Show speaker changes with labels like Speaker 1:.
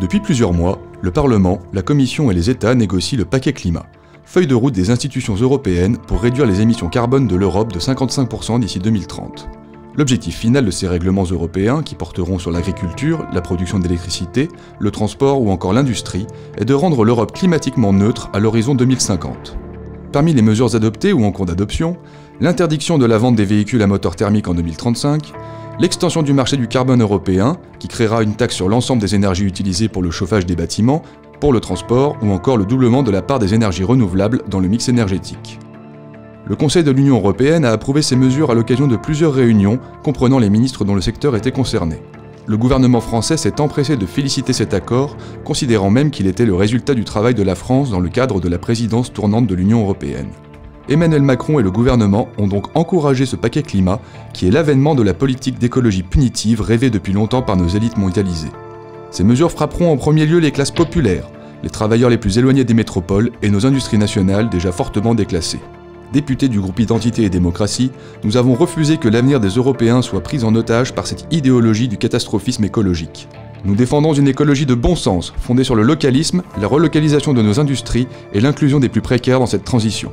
Speaker 1: Depuis plusieurs mois, le Parlement, la Commission et les États négocient le paquet climat, feuille de route des institutions européennes pour réduire les émissions carbone de l'Europe de 55% d'ici 2030. L'objectif final de ces règlements européens, qui porteront sur l'agriculture, la production d'électricité, le transport ou encore l'industrie, est de rendre l'Europe climatiquement neutre à l'horizon 2050. Parmi les mesures adoptées ou en cours d'adoption, l'interdiction de la vente des véhicules à moteur thermique en 2035, l'extension du marché du carbone européen, qui créera une taxe sur l'ensemble des énergies utilisées pour le chauffage des bâtiments, pour le transport ou encore le doublement de la part des énergies renouvelables dans le mix énergétique. Le Conseil de l'Union européenne a approuvé ces mesures à l'occasion de plusieurs réunions comprenant les ministres dont le secteur était concerné. Le gouvernement français s'est empressé de féliciter cet accord, considérant même qu'il était le résultat du travail de la France dans le cadre de la présidence tournante de l'Union européenne. Emmanuel Macron et le gouvernement ont donc encouragé ce paquet climat, qui est l'avènement de la politique d'écologie punitive rêvée depuis longtemps par nos élites mondialisées. Ces mesures frapperont en premier lieu les classes populaires, les travailleurs les plus éloignés des métropoles et nos industries nationales déjà fortement déclassées. Députés du groupe Identité et Démocratie, nous avons refusé que l'avenir des Européens soit pris en otage par cette idéologie du catastrophisme écologique. Nous défendons une écologie de bon sens, fondée sur le localisme, la relocalisation de nos industries et l'inclusion des plus précaires dans cette transition.